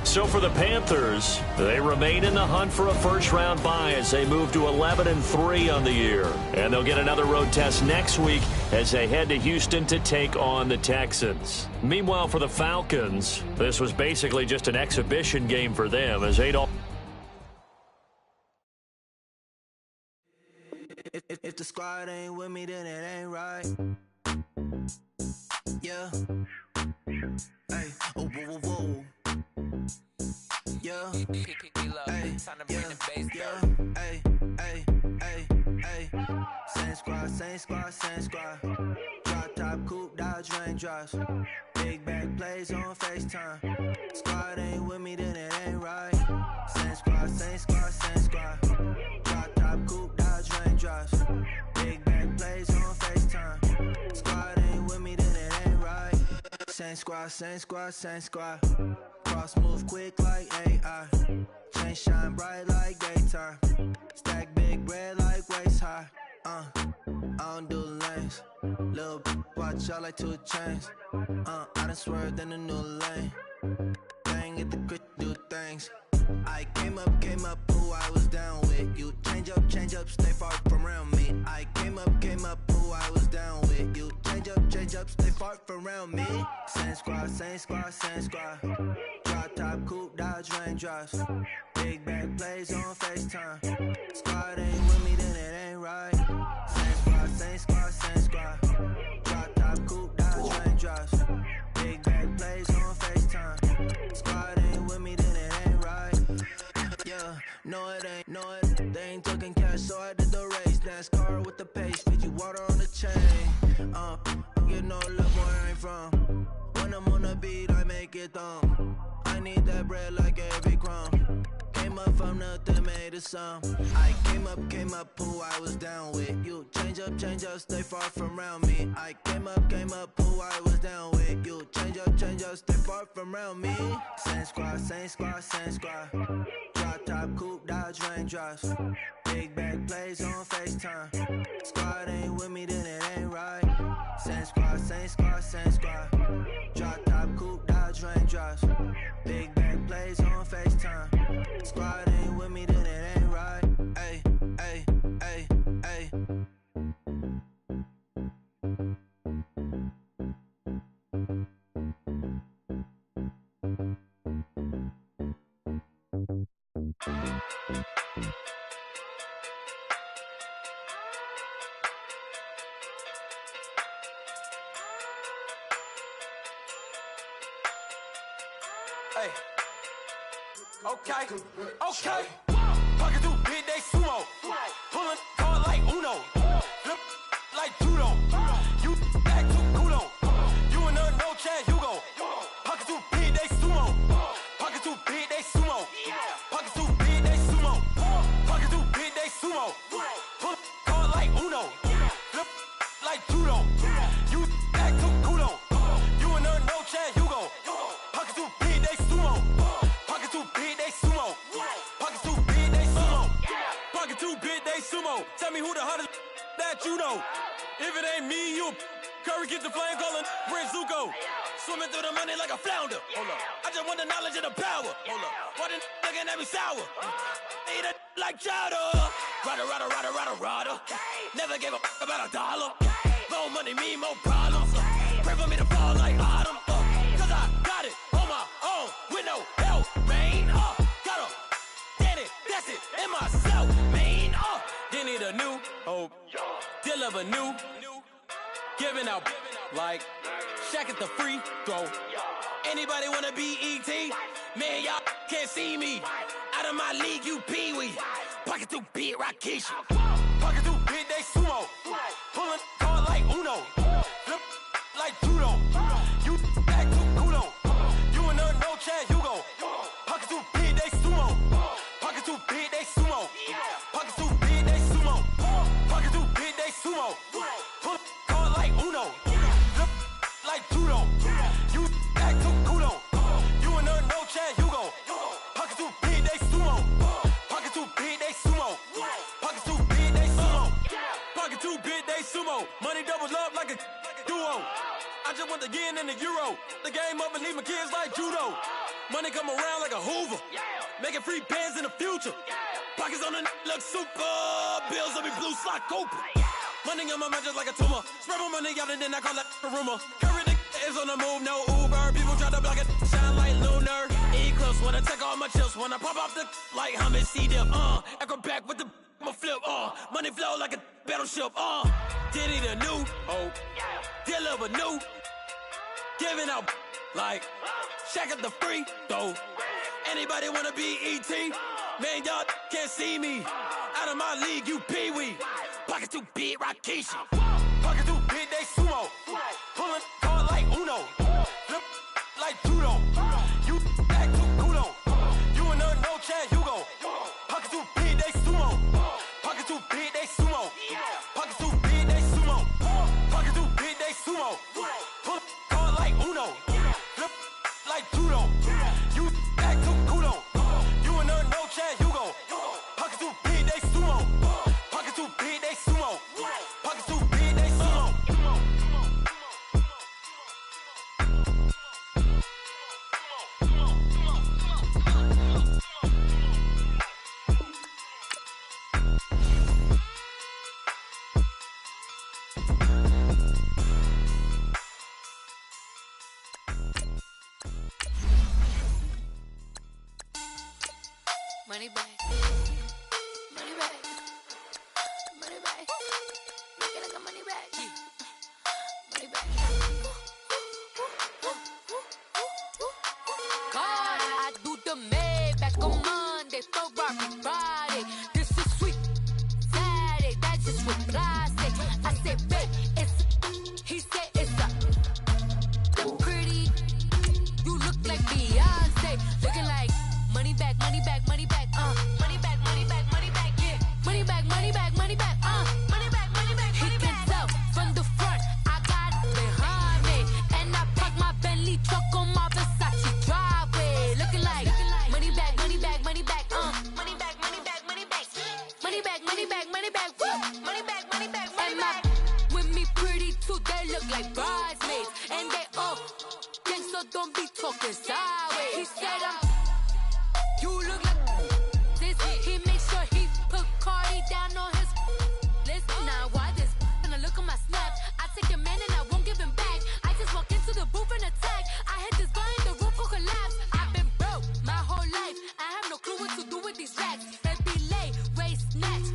So for the Panthers, they remain in the hunt for a first-round bye as they move to 11-3 on the year. And they'll get another road test next week as they head to Houston to take on the Texans. Meanwhile, for the Falcons, this was basically just an exhibition game for them as they don't. If the squad ain't with me, then it ain't right. Yeah. Hey. Oh, whoa, whoa, whoa. Yeah. Hey. Yeah. Hey. Hey. Hey. Hey. Same squad, same squad, same squad. Drop top, coupe, Dodge raindrops. Big back plays on FaceTime. Squad ain't with me, then it ain't right. Same squad, same squad, same squad. Drop top, coupe, Dodge raindrops. Big back plays on FaceTime. Squad ain't with me, then it ain't right. Same squad, same squad, same squad. Cross move quick like AI. Chain shine bright like daytime. Stack big bread like waist high. I don't do lanes. Little watch out like 2 chains. I done swerved in a new lane. Bang at the crit, do things. I came up, who I was down with. You change up, stay far from around me. I came up, who I was down with. You change up, stay far from around me. Same squad, same squad, same squad. Drop top, coupe, Dodge raindrops. Big back plays on FaceTime. Squad ain't with me, then it ain't right. Same squad, same squad, same squad. Drop top, coupe, Dodge raindrops. Big back plays on FaceTime. Squad ain't with me, then it ain't right. Yeah, no it ain't, no it. They ain't talking cash, so I did the race. NASCAR with the pace, feed you water on the chain. Get no love where I ain't from. When I'm on the beat, I make it thumb. I need that bread like every crumb. Came up from nothing, made it some. I came up, who I was down with. You change up, stay far from around me. I came up, who I was down with. You change up, stay far from around me. Same squad, same squad, same squad. Drop top, coupe, Dodge raindrops. Big back plays on FaceTime. Squad ain't with me, then it ain't right. Same squad, same squad, same squad. Drop top, coupe, Dodge raindrops. Big back plays on FaceTime. Squad ain't with me, then it ain't right. Ay, ay, ay, ay. Hey. Okay. Pocket too big, they sumo. Pulling card like Uno. Flip like judo. You act too kudo. You and her no Chad Hugo. Pocket too big, they sumo. Pocket too big, they sumo. Pocket too big, they sumo. Pocket too big, they sumo. Pull card like Uno. Flip like judo. You act too kudo. You and her no Chad Hugo. Pocket too big, they sumo. Pocket too big, they sumo. Pocket too big, they sumo. Pocket too big, they sumo. Tell me who the hottest that you know. If it ain't me, you Curry get the flame calling Prince Zuko. Swimming through the money like a flounder. Hold up. I just want the knowledge and the power. Hold up. Why the looking at me sour? Eat it like chowder. Rada. Never gave a about $1. More money, me, more problems. Pray for me to fall like autumn. Cause I got it on my own with no help, man. Got a Danny, that's it, in myself, man. They need a new hope, deal of a new, giving out like Shaq at the free throw. Anybody wanna be E.T.? Man, y'all can't see me. Out of my league, you pee-wee. Pocket too big, Rakisha. Pocket too big, they sumo. Pulling card like Uno. Flip like judo. You act too kudo. You and her no Chad Hugo. Pocket too big, they sumo. Pocket too big, they sumo. Pocket too big, they sumo. Pocket too big, they sumo. Pull card like Uno. Flip like judo. You act too kudo. You and her no Chad Hugo. Pocket too big, they sumo. Pocket too big, they sumo. Pocket too big, they sumo. Pocket too big, they sumo. Money doubles up like a duo. I just want the yen and the euro. The game up and leave my kids like judo. Money come around like a Hoover. Making free bands in the future. Pockets on the look super. Bills on me blue slot Cooper. Money on my mind just like a tumor. Spread my money out and then I call that a rumor. Curry is on the move, no Uber. People try to block it, shine like lunar. Eclipse, wanna take all my chips. Wanna pop off the like hummus, C-dip. Acrobat with the flip. Money flow like a battleship. Diddy the new hope. Deal of a new. Giving out like Shaq at the free throw. Anybody wanna be E.T.? Man, y'all can't see me. Out of my league, you pee-wee. Pocket too big, Rakisha. Pocket too big, they sumo. Pulling card like Uno. Flip like judo. You act too kudo. You and her no Chad Hugo. Pocket too big, they sumo. Pocket too big, they sumo. Pocket too big, they sumo. Pocket too big, they sumo. Pull card like Uno. Flip like judo. You act too kudo. You and her no Chad Hugo. Pocket too big, they sumo. Pocket too big, they sumo. Pocket too big, they sumo. Money back. Money back. Money back. Make it like a money back. Money back. God, I do the Maybach on Monday, Ferrari Friday. This is sweet Saturday, that's just what classic. I said, babe, it's, he said it's a pretty. You look like Beyonce, looking like money back, money back, money back, money back, money back, money back, yeah. Money back, money back, money back, money back, money back, money back. He can tell from the front, I got it behind me. And I park my Bentley truck on my Versace driveway. Looking like money back, money back, money back, money back, money back, money back. Money back, money back, money back, woo. Money back, money back, money back. With me pretty too, they look like bridesmaids. And they all gang, so don't be talking sideways. He said you look like this. He makes sure he put Cardi down on his list. Now why this? When I look at my snaps, I take your man and I won't give him back. I just walk into the booth and attack. I hit this guy in the roof will collapse. I've been broke my whole life. I have no clue what to do with these racks. Baby lay, waist snatch,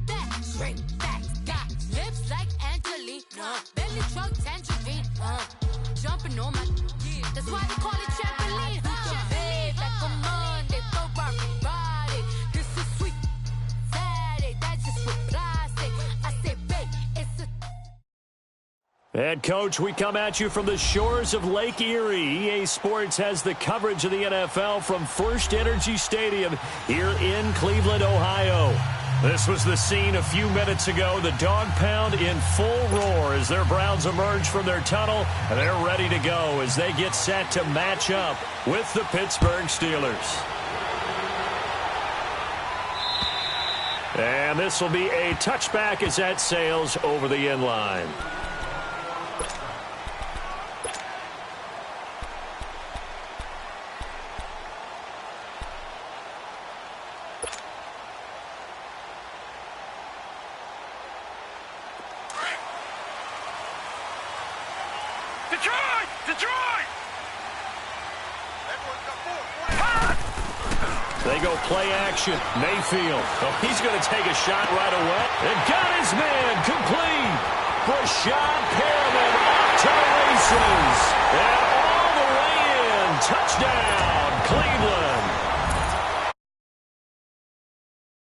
that straight facts. Got lips like Angelina, belly truck tangerine. Jumping on my, that's why they call it trampoline. And, Coach, we come at you from the shores of Lake Erie. EA Sports has the coverage of the NFL from First Energy Stadium here in Cleveland, Ohio. This was the scene a few minutes ago. The dog pound in full roar as their Browns emerge from their tunnel, and they're ready to go as they get set to match up with the Pittsburgh Steelers. And this will be a touchback as that sails over the end line. They go play action. Mayfield. Oh, he's going to take a shot right away. And got his man complete. Rashad Perriman off to the races. And all the way in. Touchdown, Cleveland.